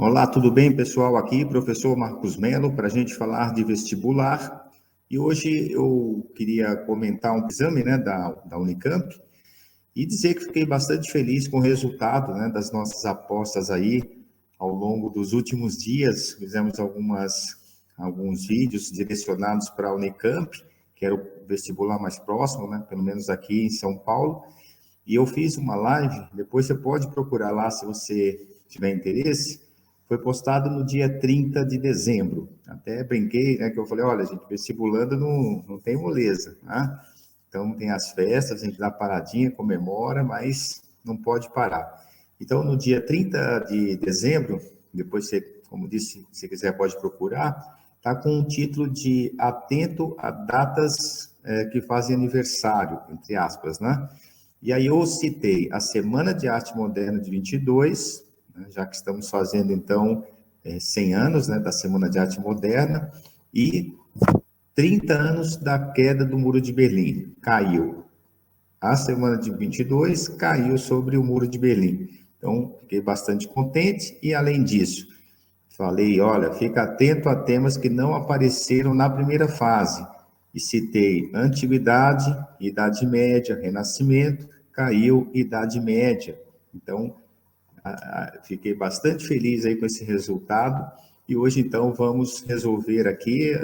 Olá, tudo bem, pessoal? Aqui, professor Marcos Mello, para a gente falar de vestibular. E hoje eu queria comentar um exame, né, da Unicamp e dizer que fiquei bastante feliz com o resultado, né, das nossas apostas aí ao longo dos últimos dias. Fizemos alguns vídeos direcionados para a Unicamp, que era o vestibular mais próximo, né, pelo menos aqui em São Paulo. E eu fiz uma live, depois você pode procurar lá se você tiver interesse. Foi postado no dia 30 de dezembro. Até brinquei, né, que eu falei, olha, gente, vestibulando não tem moleza, né? Então, tem as festas, a gente dá paradinha, comemora, mas não pode parar. Então, no dia 30 de dezembro, depois você, como disse, se quiser pode procurar, está com o título de Atento a Datas que fazem aniversário, entre aspas, né? E aí eu citei a Semana de Arte Moderna de 22, né, já que estamos fazendo, então, 100 anos, né, da Semana de Arte Moderna, e 30 anos da queda do Muro de Berlim. Caiu. A Semana de 22 caiu sobre o Muro de Berlim. Então, fiquei bastante contente e, além disso, falei, olha, fica atento a temas que não apareceram na primeira fase. E citei Antiguidade, Idade Média, Renascimento, caiu Idade Média. Então, fiquei bastante feliz aí com esse resultado. E hoje, então, vamos resolver aqui,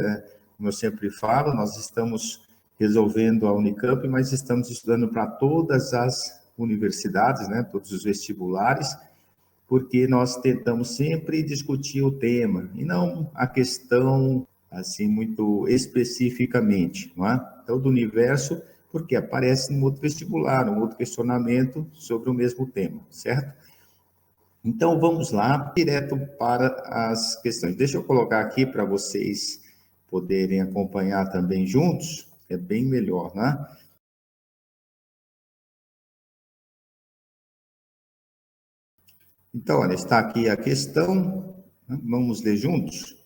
como eu sempre falo, nós estamos resolvendo a Unicamp, mas estamos estudando para todas as universidades, né, todos os vestibulares, porque nós tentamos sempre discutir o tema, e não a questão, assim, muito especificamente, não é? Então, do universo, porque aparece um outro vestibular, um outro questionamento sobre o mesmo tema, certo? Então, vamos lá, direto para as questões. Deixa eu colocar aqui para vocês poderem acompanhar também juntos, é bem melhor, né? Então, olha, está aqui a questão, né? Vamos ler juntos?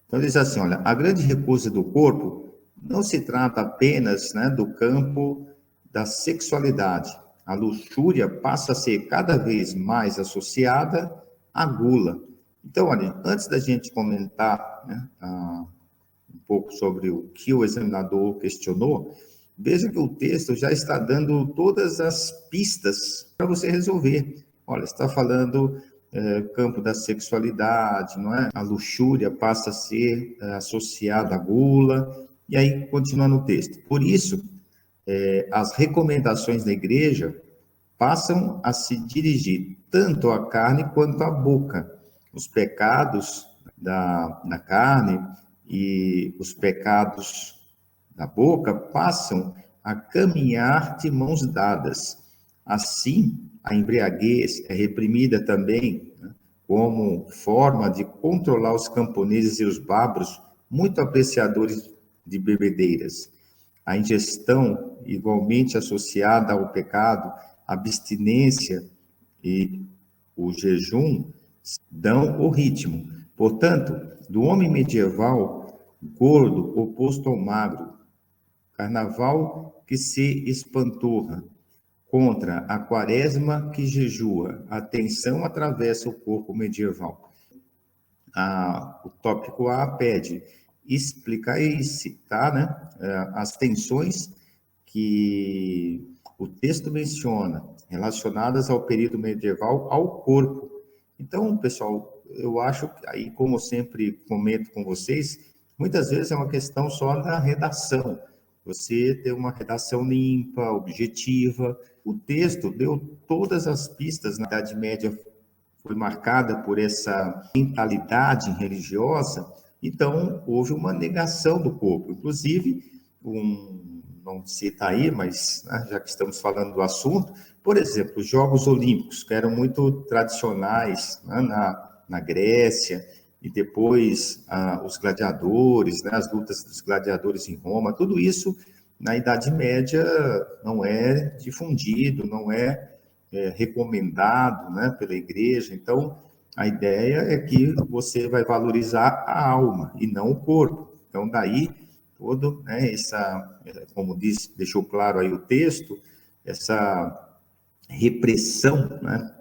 Então, diz assim, olha, a grande recusa do corpo não se trata apenas, né, do campo da sexualidade. A luxúria passa a ser cada vez mais associada à gula. Então, olha, antes da gente comentar, né, um pouco sobre o que o examinador questionou, veja que o texto já está dando todas as pistas para você resolver. Olha, está falando campo da sexualidade, não é? A luxúria passa a ser associada à gula, e aí continua no texto. Por isso, as recomendações da igreja passam a se dirigir tanto à carne quanto à boca. Os pecados da carne e os pecados da boca passam a caminhar de mãos dadas. Assim, a embriaguez é reprimida também, né, como forma de controlar os camponeses e os bárbaros, muito apreciadores de bebedeiras. A ingestão, igualmente associada ao pecado, a abstinência e o jejum dão o ritmo. Portanto, do homem medieval, gordo oposto ao magro, carnaval que se espantorra, contra a quaresma que jejua, a tensão atravessa o corpo medieval. O tópico A pede explicar e citar, né, as tensões que o texto menciona relacionadas ao período medieval ao corpo. Então, pessoal, eu acho que aí, como eu sempre comento com vocês, muitas vezes é uma questão só da redação. Você ter uma redação limpa, objetiva. O texto deu todas as pistas na Idade Média, foi marcada por essa mentalidade religiosa, então houve uma negação do corpo. Inclusive, não cita aí, mas né, já que estamos falando do assunto, por exemplo, os Jogos Olímpicos, que eram muito tradicionais, né, na Grécia, e depois os gladiadores, né, as lutas dos gladiadores em Roma, tudo isso na Idade Média não é difundido, não é recomendado, né, pela igreja. Então, a ideia é que você vai valorizar a alma e não o corpo. Então, daí todo, né, como deixou claro aí o texto, essa repressão, né,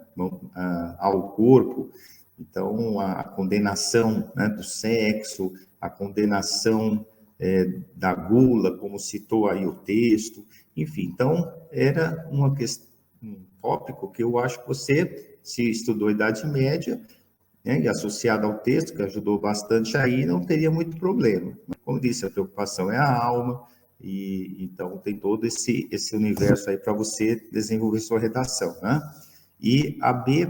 ao corpo, Então, a condenação, né, do sexo, a condenação da gula, como citou aí o texto, enfim. Então, era um tópico que eu acho que você, se estudou Idade Média, né, e associado ao texto, que ajudou bastante aí, não teria muito problema. Como disse, a preocupação é a alma, e então tem todo esse universo aí para você desenvolver sua redação, né? E a B,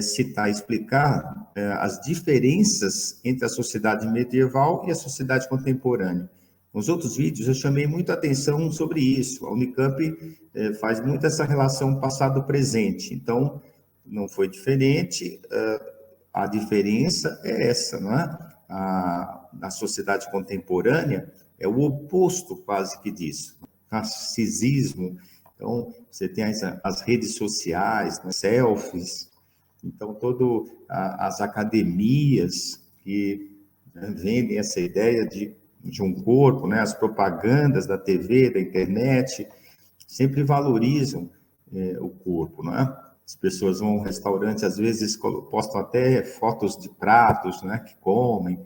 citar, explicar as diferenças entre a sociedade medieval e a sociedade contemporânea. Nos outros vídeos eu chamei muita atenção sobre isso. A Unicamp faz muito essa relação passado-presente, então não foi diferente. A diferença é essa, não é? A sociedade contemporânea é o oposto quase que disso. Narcisismo. Então, você tem as redes sociais, né, selfies, então, as academias que, né, vendem essa ideia de um corpo, né, as propagandas da TV, da internet, sempre valorizam o corpo, não é? As pessoas vão ao restaurante, às vezes postam até fotos de pratos, né, que comem,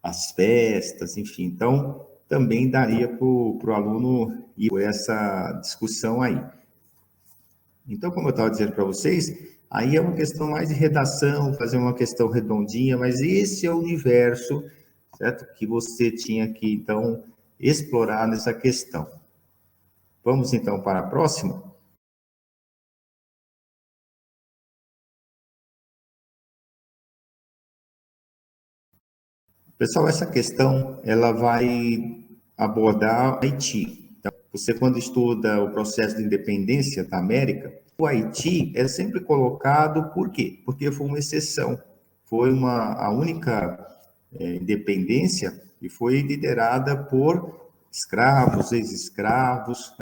as festas, enfim. Então, também daria para o aluno ir por essa discussão aí. Então, como eu estava dizendo para vocês, aí é uma questão mais de redação, fazer uma questão redondinha, mas esse é o universo, certo? Que você tinha que, então, explorar nessa questão. Vamos, então, para a próxima? Pessoal, essa questão, ela vai abordar Haiti. Então, você, quando estuda o processo de independência da América, o Haiti é sempre colocado, por quê? Porque foi uma exceção. Foi a única independência e foi liderada por escravos, ex-escravos.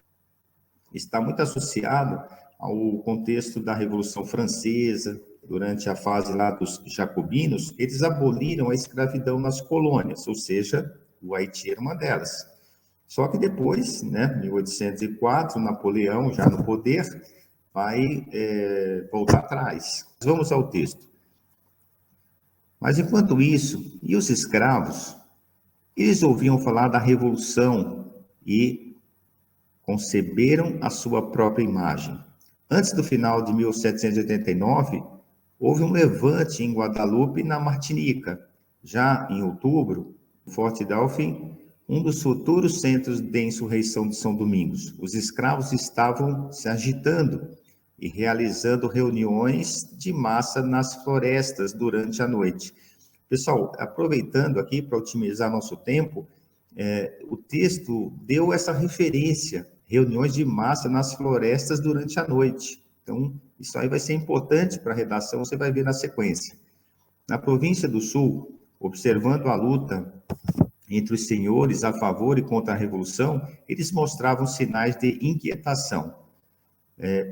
Está muito associado ao contexto da Revolução Francesa, durante a fase lá dos jacobinos, eles aboliram a escravidão nas colônias, ou seja, o Haiti era uma delas. Só que depois, né, 1804, Napoleão, já no poder, vai voltar atrás. Vamos ao texto. Mas enquanto isso, e os escravos? Eles ouviam falar da revolução e conceberam a sua própria imagem. Antes do final de 1789, houve um levante em Guadalupe, na Martinica. Já em outubro, Forte Dauphin, um dos futuros centros de insurreição de São Domingos. Os escravos estavam se agitando e realizando reuniões de massa nas florestas durante a noite. Pessoal, aproveitando aqui para otimizar nosso tempo, o texto deu essa referência, reuniões de massa nas florestas durante a noite. Então, isso aí vai ser importante para a redação, você vai ver na sequência. Na província do Sul, observando a luta entre os senhores a favor e contra a Revolução, eles mostravam sinais de inquietação.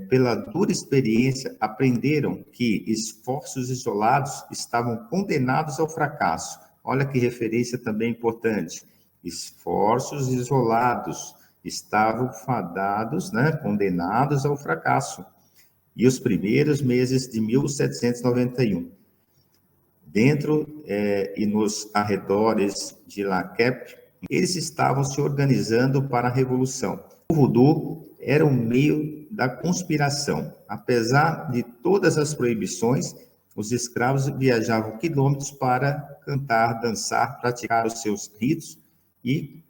Pela dura experiência, aprenderam que esforços isolados estavam condenados ao fracasso. Olha que referência também importante. Esforços isolados estavam fadados, né, condenados ao fracasso. E os primeiros meses de 1791, dentro e nos arredores de La Cape, eles estavam se organizando para a Revolução. O voodoo era o meio da conspiração. Apesar de todas as proibições, os escravos viajavam quilômetros para cantar, dançar, praticar os seus ritos e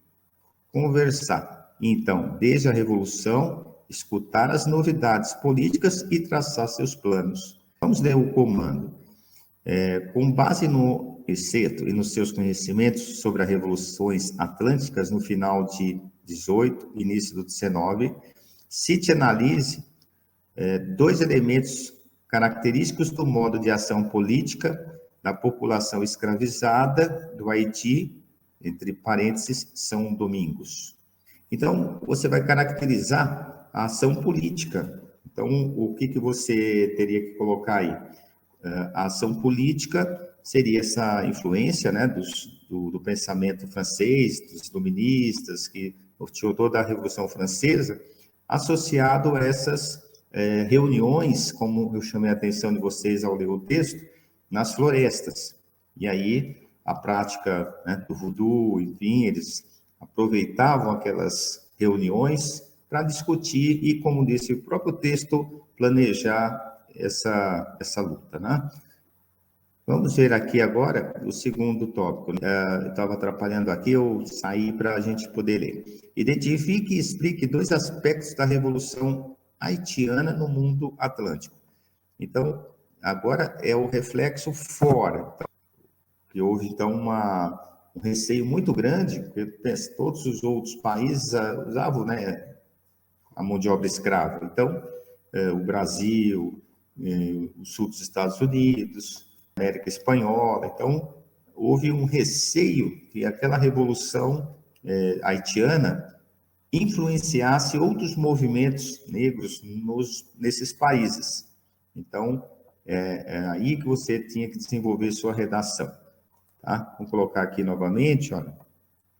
conversar. Então, desde a Revolução, escutar as novidades políticas e traçar seus planos. Vamos ler o comando. Com base no excerto e nos seus conhecimentos sobre as revoluções atlânticas no final de 18, início do 19, cite e analise dois elementos característicos do modo de ação política da população escravizada do Haiti, entre parênteses, São Domingos. Então, você vai caracterizar a ação política. Então, o que você teria que colocar aí? A ação política seria essa influência, né, do pensamento francês, dos iluministas, que norteou toda a Revolução Francesa, associado a essas reuniões, como eu chamei a atenção de vocês ao ler o texto, nas florestas. E aí, a prática, né, do voodoo, enfim, eles aproveitavam aquelas reuniões para discutir e, como disse o próprio texto, planejar essa luta, né? Vamos ver aqui agora o segundo tópico. Eu estava atrapalhando aqui, eu saí para a gente poder ler. Identifique e explique dois aspectos da Revolução Haitiana no mundo atlântico. Então, agora é o reflexo fora. Então, que houve, então, um receio muito grande, porque todos os outros países usavam, né, a mão de obra escrava. Então, o Brasil, o sul dos Estados Unidos, a América Espanhola. Então, houve um receio que aquela revolução haitiana influenciasse outros movimentos negros nesses países. Então, é aí que você tinha que desenvolver sua redação. Tá? Vamos colocar aqui novamente, olha.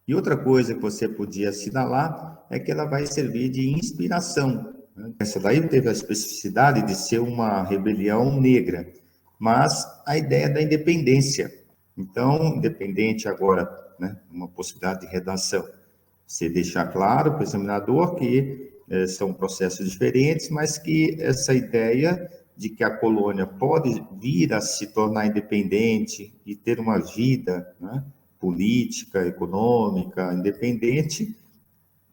E outra coisa que você podia assinalar é que ela vai servir de inspiração. Né? Essa daí teve a especificidade de ser uma rebelião negra, mas a ideia da independência. Então, independente agora, né, uma possibilidade de redação, você deixar claro para o examinador que são processos diferentes, mas que essa ideia de que a colônia pode vir a se tornar independente e ter uma vida, né, política, econômica, independente,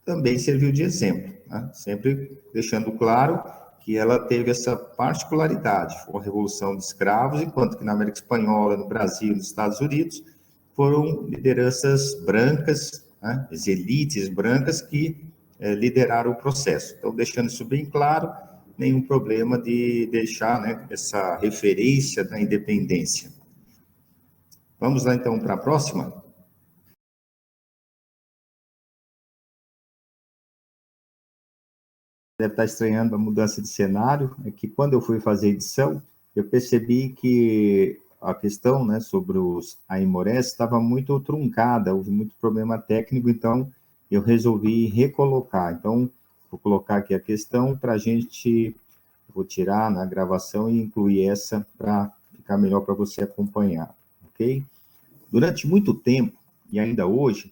também serviu de exemplo, né? Sempre deixando claro que ela teve essa particularidade, foi uma revolução de escravos, enquanto que na América Espanhola, no Brasil, nos Estados Unidos, foram lideranças brancas, né, as elites brancas que lideraram o processo. Então, deixando isso bem claro, nenhum problema de deixar, né, essa referência da independência. Vamos lá, então, para a próxima? Deve estar estranhando a mudança de cenário, é que quando eu fui fazer edição, eu percebi que a questão, né, sobre os aimorés estava muito truncada, houve muito problema técnico, então eu resolvi recolocar. Então, vou colocar aqui a questão para a gente, vou tirar na gravação e incluir essa para ficar melhor para você acompanhar, ok? Durante muito tempo, e ainda hoje,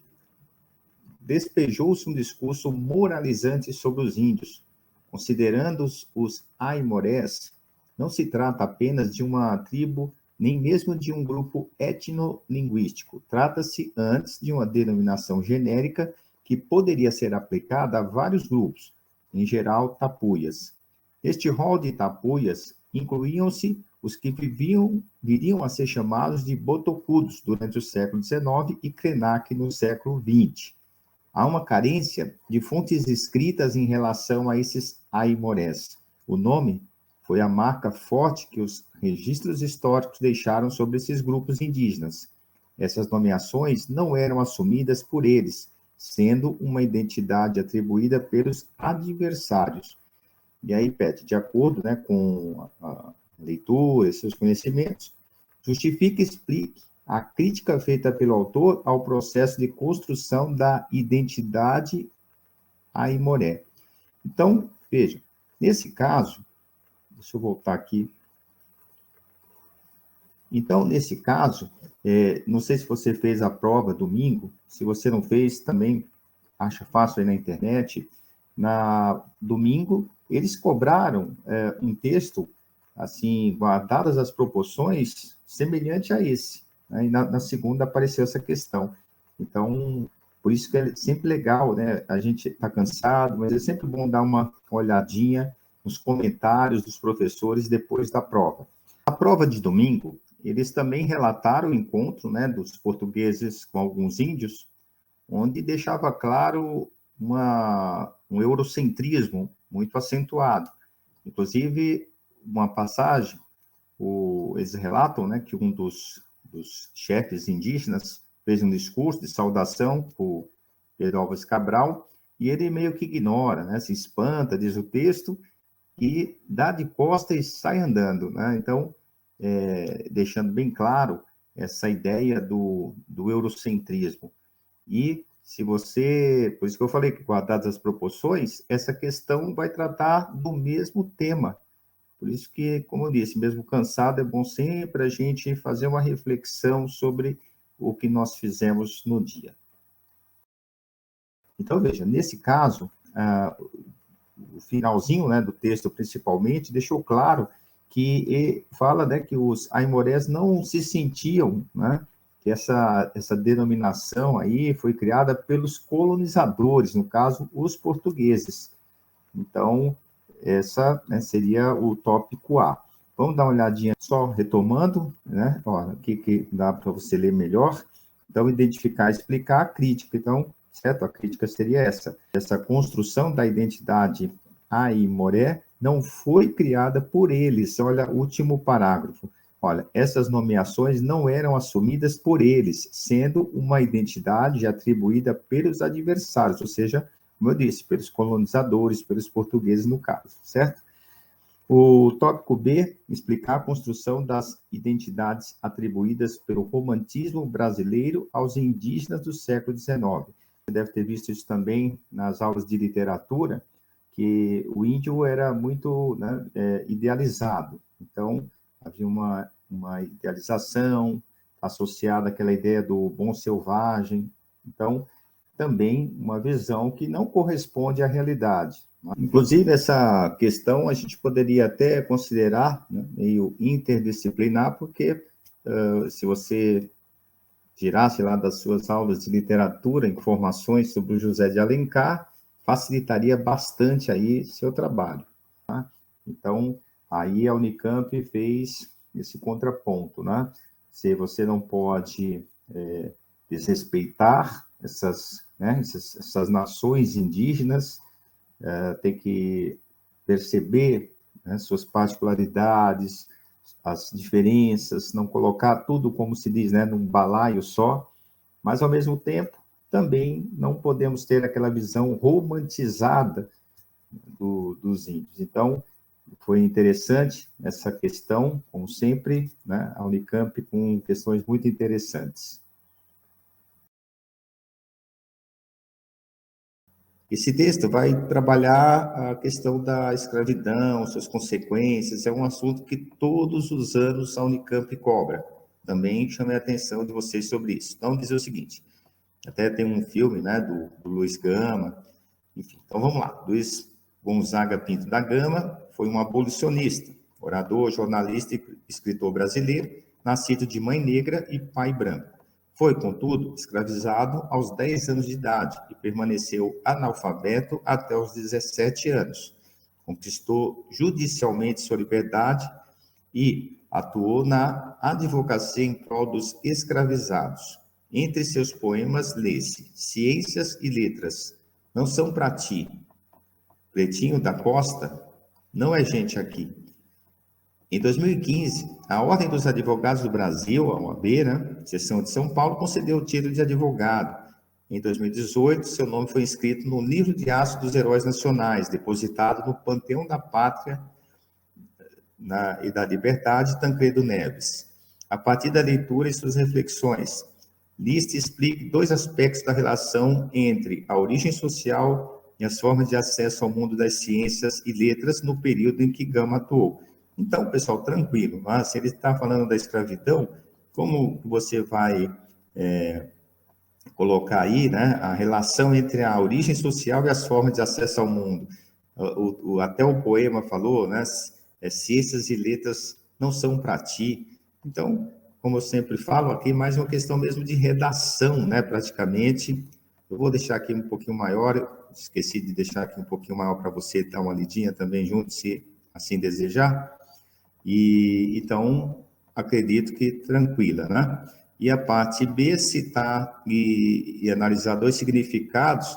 despejou-se um discurso moralizante sobre os índios, considerando os aimorés, não se trata apenas de uma tribo, nem mesmo de um grupo etnolinguístico. Trata-se antes de uma denominação genérica que poderia ser aplicada a vários grupos, em geral tapuias. Neste rol de tapuias incluíam-se os que viriam a ser chamados de botocudos durante o século XIX e Krenak no século XX. Há uma carência de fontes escritas em relação a esses aimorés. O nome foi a marca forte que os registros históricos deixaram sobre esses grupos indígenas. Essas nomeações não eram assumidas por eles, sendo uma identidade atribuída pelos adversários. E aí, Pet, de acordo, né, com a leitura e seus conhecimentos, justifique e explique a crítica feita pelo autor ao processo de construção da identidade aimoré. Então, veja, nesse caso, deixa eu voltar aqui. Então, nesse caso, não sei se você fez a prova domingo, se você não fez, também acha fácil aí na internet. Na domingo, eles cobraram um texto, assim, guardadas as proporções, semelhante a esse. Né? E na segunda apareceu essa questão. Então, por isso que é sempre legal, né? A gente está cansado, mas é sempre bom dar uma olhadinha nos comentários dos professores depois da prova. A prova de domingo, eles também relataram o encontro, né, dos portugueses com alguns índios, onde deixava claro um eurocentrismo muito acentuado. Inclusive, uma passagem, eles relatam, né, que um dos chefes indígenas fez um discurso de saudação por Pedro Álvares Cabral, e ele meio que ignora, né, se espanta, diz o texto, e dá de costas e sai andando. Né? Então, deixando bem claro essa ideia do eurocentrismo. E se você, por isso que eu falei que, guardadas as proporções, essa questão vai tratar do mesmo tema, Por isso que, como eu disse, mesmo cansado, é bom sempre a gente fazer uma reflexão sobre o que nós fizemos no dia. Então, veja, nesse caso, o finalzinho, né, do texto, principalmente, deixou claro que fala, né, que os aimorés não se sentiam, né, que essa denominação aí foi criada pelos colonizadores, no caso, os portugueses. Então, essa, né, seria o tópico A. Vamos dar uma olhadinha só retomando, né? Ó, que dá para você ler melhor. Então, identificar, explicar a crítica. Então, certo? A crítica seria essa. Essa construção da identidade aimoré não foi criada por eles. Olha, último parágrafo. Olha, essas nomeações não eram assumidas por eles, sendo uma identidade atribuída pelos adversários, ou seja, como eu disse, pelos colonizadores, pelos portugueses, no caso, certo? O tópico B, explicar a construção das identidades atribuídas pelo romantismo brasileiro aos indígenas do século XIX. Você deve ter visto isso também nas aulas de literatura, que o índio era muito, né, idealizado. Então, havia uma idealização associada àquela ideia do bom selvagem. Então, também uma visão que não corresponde à realidade. Inclusive, essa questão a gente poderia até considerar, né, meio interdisciplinar, porque se você tirasse lá das suas aulas de literatura informações sobre o José de Alencar, facilitaria bastante aí seu trabalho. Tá? Então, aí a Unicamp fez esse contraponto, né? Se você não pode desrespeitar essas, né, essas nações indígenas, tem que perceber, né, suas particularidades, as diferenças, não colocar tudo, como se diz, né, num balaio só, mas, ao mesmo tempo, também não podemos ter aquela visão romantizada dos índios. Então, foi interessante essa questão, como sempre, né, a Unicamp com questões muito interessantes. Esse texto vai trabalhar a questão da escravidão, suas consequências, é um assunto que todos os anos a Unicamp cobra. Também chamei a atenção de vocês sobre isso. Então, dizer o seguinte, até tem um filme, né, do Luiz Gama, enfim. Então, vamos lá. Luiz Gonzaga Pinto da Gama foi um abolicionista, orador, jornalista e escritor brasileiro, nascido de mãe negra e pai branco. Foi, contudo, escravizado aos 10 anos de idade e permaneceu analfabeto até os 17 anos. Conquistou judicialmente sua liberdade e atuou na advocacia em prol dos escravizados. Entre seus poemas, lê-se Ciências e Letras, Não São Pra Ti, Pretinho da Costa, Não É Gente Aqui. Em 2015, a Ordem dos Advogados do Brasil, a OAB, né, seção de São Paulo, concedeu o título de advogado. Em 2018, seu nome foi inscrito no Livro de Aço dos Heróis Nacionais, depositado no Panteão da Pátria e da Liberdade, Tancredo Neves. A partir da leitura e suas reflexões, liste e explique dois aspectos da relação entre a origem social e as formas de acesso ao mundo das ciências e letras no período em que Gama atuou. Então, pessoal, tranquilo, se ele está falando da escravidão, como você vai colocar aí, né, a relação entre a origem social e as formas de acesso ao mundo? Até o poema falou, né, ciências e letras não são para ti. Então, como eu sempre falo, aqui mais uma questão mesmo de redação, né, praticamente. Eu vou deixar aqui um pouquinho maior, esqueci de deixar aqui um pouquinho maior para você dar uma lidinha também junto, se assim desejar. E então, acredito que tranquila, né? E a parte B, citar e analisar dois significados,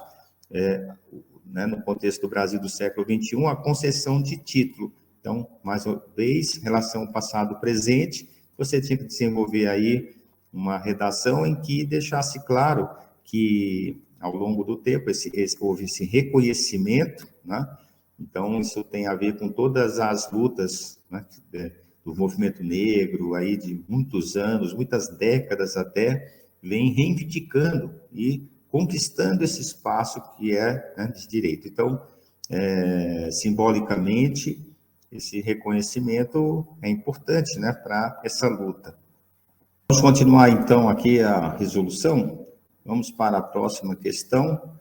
né, no contexto do Brasil do século XXI, a concessão de título. Então, mais uma vez, relação passado-presente, você tinha que desenvolver aí uma redação em que deixasse claro que, ao longo do tempo, houve esse reconhecimento, né? Então, isso tem a ver com todas as lutas, né, do movimento negro, aí de muitos anos, muitas décadas até, vem reivindicando e conquistando esse espaço que é, né, de direito. Então, simbolicamente, esse reconhecimento é importante, né, para essa luta. Vamos continuar, então, aqui a resolução. Vamos para a próxima questão.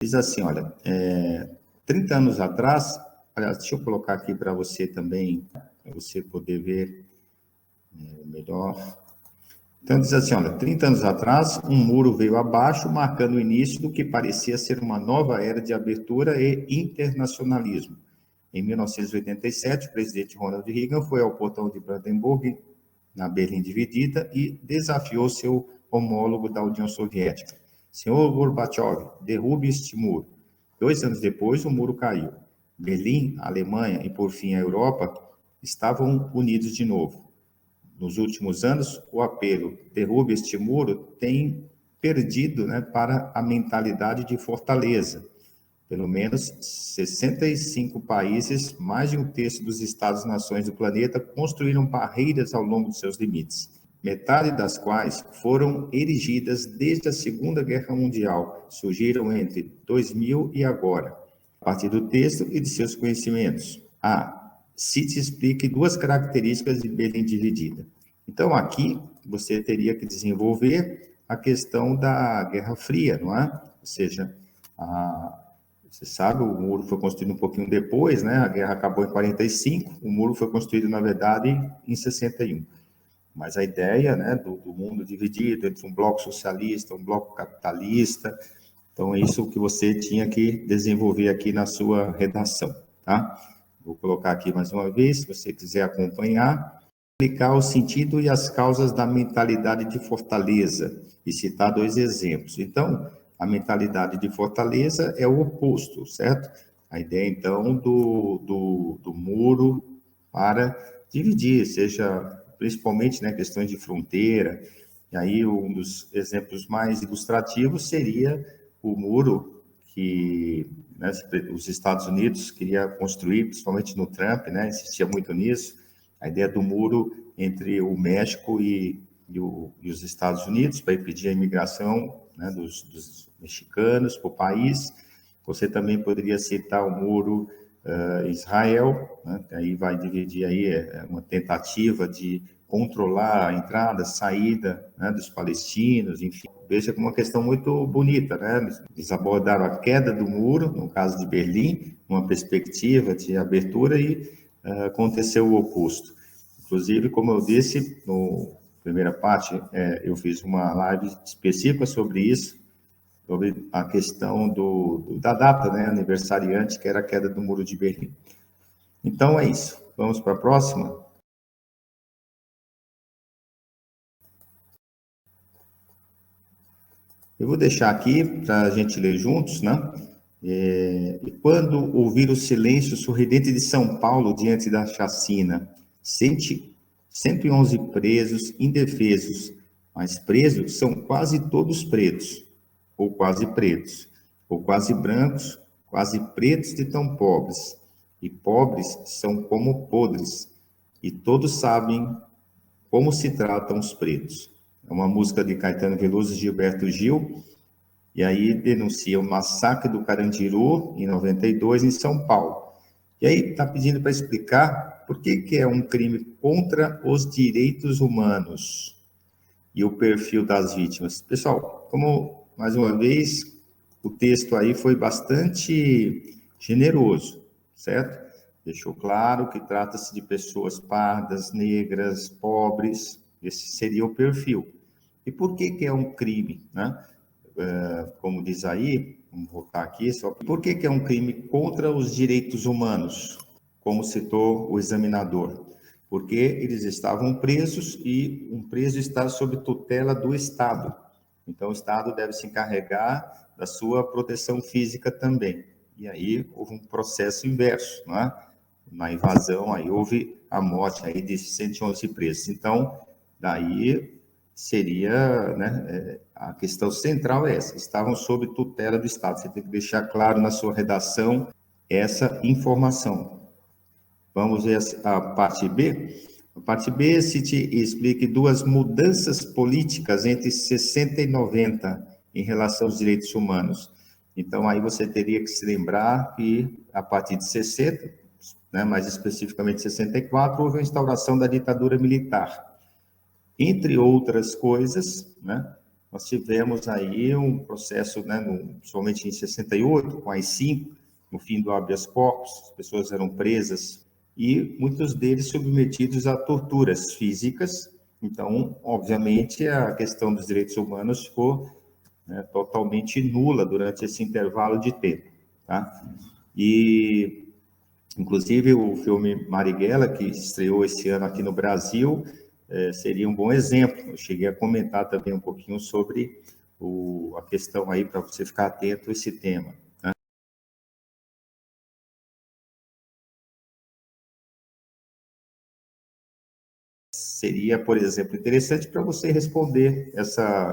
Diz assim, olha, 30 anos atrás, aliás, deixa eu colocar aqui para você também, para você poder ver melhor. Então, diz assim, olha, 30 anos atrás, um muro veio abaixo, marcando o início do que parecia ser uma nova era de abertura e internacionalismo. Em 1987, o presidente Ronald Reagan foi ao portão de Brandenburg, na Berlim Dividida, e desafiou seu homólogo da União Soviética. Senhor Gorbachev, derrube este muro. 2 anos depois, o muro caiu. Berlim, a Alemanha e, por fim, a Europa estavam unidos de novo. Nos últimos anos, o apelo derrube este muro tem perdido, né, para a mentalidade de fortaleza. Pelo menos 65 países, mais de um terço dos Estados-nações do planeta, construíram barreiras ao longo de seus limites, metade das quais foram erigidas desde a Segunda Guerra Mundial, surgiram entre 2000 e agora. A partir do texto e de seus conhecimentos. Cite e explique 2 características de Berlim Dividida. Então, aqui, você teria que desenvolver a questão da Guerra Fria, não é? Ou seja, você sabe, o muro foi construído um pouquinho depois, né? A guerra acabou em 45, o muro foi construído, na verdade, em 61. Mas a ideia, né, do mundo dividido entre um bloco socialista, um bloco capitalista, então é isso que você tinha que desenvolver aqui na sua redação, tá? Vou colocar aqui mais uma vez, se você quiser acompanhar, explicar o sentido e as causas da mentalidade de fortaleza e citar 2 exemplos. Então, a mentalidade de fortaleza é o oposto, certo? A ideia, então, do muro para dividir, seja principalmente, né, questões de fronteira, e aí um dos exemplos mais ilustrativos seria o muro que, né, os Estados Unidos queria construir, principalmente no Trump, né, insistia muito nisso, a ideia do muro entre o México e os Estados Unidos, para impedir a imigração, né, dos mexicanos para o país. Você também poderia citar o muro Israel, né, que aí vai dividir aí uma tentativa de controlar a entrada, saída, né, dos palestinos, enfim. Veja como uma questão muito bonita, né? Eles abordaram a queda do muro, no caso de Berlim, uma perspectiva de abertura e aconteceu o oposto. Inclusive, como eu disse, na primeira parte, eu fiz uma live específica sobre isso, sobre a questão da data, né, aniversariante, que era a queda do Muro de Berlim. Então, é isso. Vamos para a próxima? Eu vou deixar aqui para a gente ler juntos, né? E quando ouvir o silêncio sorridente de São Paulo diante da chacina, 111 presos indefesos, mas presos são quase todos pretos, ou quase brancos, quase pretos de tão pobres, e pobres são como podres, e todos sabem como se tratam os pretos. É uma música de Caetano Veloso e Gilberto Gil, e aí denuncia o massacre do Carandiru, em 92, em São Paulo. E aí está pedindo para explicar por que é um crime contra os direitos humanos e o perfil das vítimas. Pessoal, como, mais uma vez, o texto aí foi bastante generoso, certo? Deixou claro que trata-se de pessoas pardas, negras, pobres, esse seria o perfil. E por que é um crime, né? Como diz aí, vamos voltar aqui, só por que é um crime contra os direitos humanos, como citou o examinador? Porque eles estavam presos e um preso está sob tutela do Estado. Então, o Estado deve se encarregar da sua proteção física também. E aí houve um processo inverso, não é? Na invasão, aí houve a morte aí de 111 presos. Então, daí seria, né, a questão central é essa, estavam sob tutela do Estado. Você tem que deixar claro na sua redação essa informação. Vamos ver a parte B? A parte B, cite e explique 2 mudanças políticas entre 60 e 90 em relação aos direitos humanos. Então, aí você teria que se lembrar que, a partir de 60, né, mais especificamente 64, houve a instauração da ditadura militar. Entre outras coisas, né, nós tivemos aí um processo, né, somente em 68, com as 5, no fim do habeas corpus, as pessoas eram presas e muitos deles submetidos a torturas físicas. Então, obviamente, a questão dos direitos humanos ficou, né, totalmente nula durante esse intervalo de tempo, tá? E, inclusive, o filme Marighella, que estreou esse ano aqui no Brasil, seria um bom exemplo. Eu cheguei a comentar também um pouquinho sobre a questão aí, para você ficar atento a esse tema. Seria, por exemplo, interessante para você responder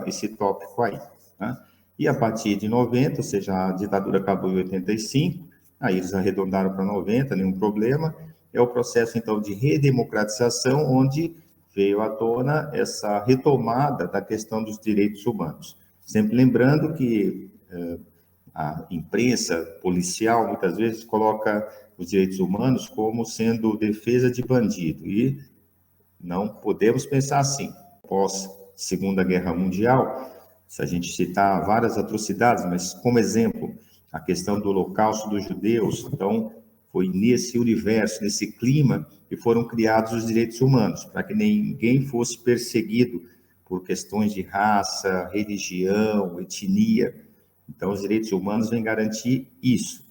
esse tópico aí, né? E a partir de 90, ou seja, a ditadura acabou em 85, aí eles arredondaram para 90, nenhum problema, é o processo, então, de redemocratização, onde veio à tona essa retomada da questão dos direitos humanos. Sempre lembrando que a imprensa policial, muitas vezes, coloca os direitos humanos como sendo defesa de bandido, e não podemos pensar assim. Pós Segunda Guerra Mundial, se a gente citar várias atrocidades, mas como exemplo, a questão do Holocausto dos judeus, então foi nesse universo, nesse clima, que foram criados os direitos humanos, para que ninguém fosse perseguido por questões de raça, religião, etnia. Então, os direitos humanos vêm garantir isso.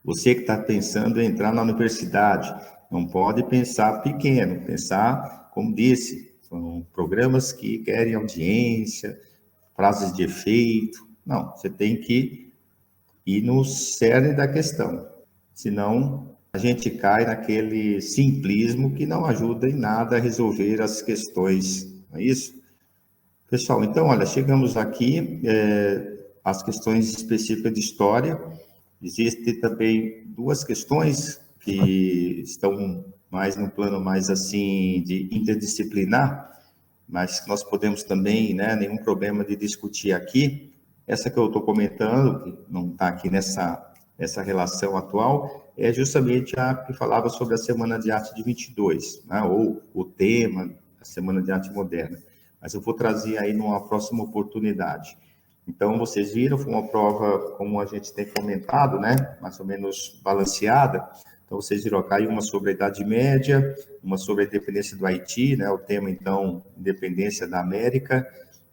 Você que está pensando em entrar na universidade, não pode pensar pequeno, pensar, como disse, são programas que querem audiência, frases de efeito. Não, você tem que ir no cerne da questão. Senão, a gente cai naquele simplismo que não ajuda em nada a resolver as questões, não é isso? Pessoal, então, olha, chegamos aqui às questões específicas de história. Existem também duas questões que estão mais no plano mais assim de interdisciplinar, mas que nós podemos também, né, nenhum problema de discutir aqui. Essa que eu estou comentando, que não está aqui nessa relação atual, é justamente a que falava sobre a Semana de Arte de 22, né, ou o tema da Semana de Arte Moderna. Mas eu vou trazer aí numa próxima oportunidade. Então, vocês viram, foi uma prova, como a gente tem comentado, né, mais ou menos balanceada. Então, vocês viram, caiu uma sobre a Idade Média, uma sobre a independência do Haiti, né, o tema, então, independência da América,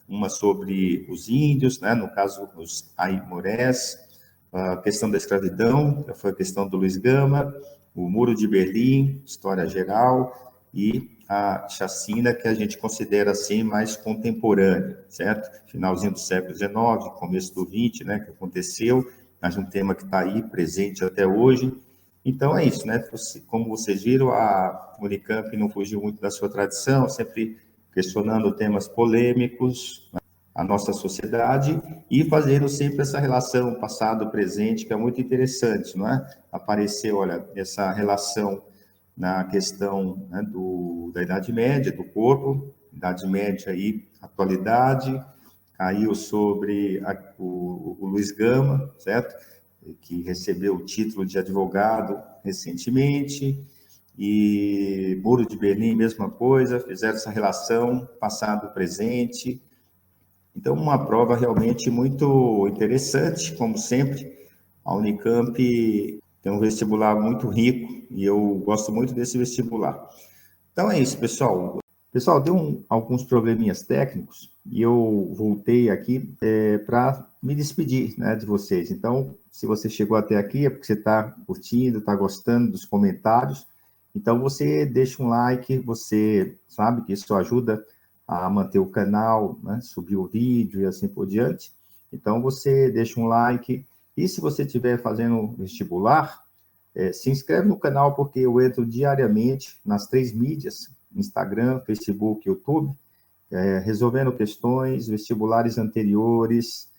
uma sobre os índios, né, no caso, os aimorés, a questão da escravidão, que foi a questão do Luiz Gama, o Muro de Berlim, história geral, e a chacina que a gente considera assim mais contemporânea, certo? Finalzinho do século XIX, começo do XX, né, que aconteceu, mas um tema que está aí presente até hoje. Então é isso, né? Como vocês viram, a Unicamp não fugiu muito da sua tradição, sempre questionando temas polêmicos, a nossa sociedade e fazendo sempre essa relação passado-presente, que é muito interessante, não é? Apareceu, olha, essa relação na questão, né, da Idade Média, do corpo, Idade Média e atualidade, caiu sobre o Luiz Gama, certo? Que recebeu o título de advogado recentemente, e Muro de Berlim, mesma coisa, fizeram essa relação passado-presente. Então, uma prova realmente muito interessante, como sempre. A Unicamp tem um vestibular muito rico e eu gosto muito desse vestibular. Então é isso, pessoal. Pessoal, deu alguns probleminhas técnicos e eu voltei aqui para me despedir, né, de vocês. Então, se você chegou até aqui é porque você está curtindo, está gostando dos comentários. Então, você deixa um like, você sabe que isso ajuda a manter o canal, né, subir o vídeo e assim por diante. Então, você deixa um like. E se você estiver fazendo vestibular, se inscreve no canal, porque eu entro diariamente nas 3 mídias, Instagram, Facebook, YouTube, resolvendo questões, vestibulares anteriores,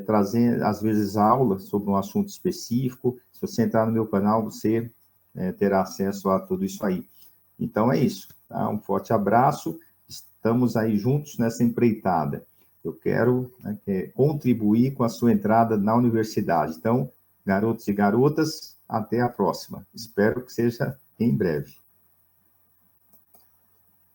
trazendo, às vezes, aulas sobre um assunto específico. Se você entrar no meu canal, você terá acesso a tudo isso aí. Então, é isso. Tá? Um forte abraço. Estamos aí juntos nessa empreitada. Eu quero, né, contribuir com a sua entrada na universidade. Então, garotos e garotas, até a próxima. Espero que seja em breve.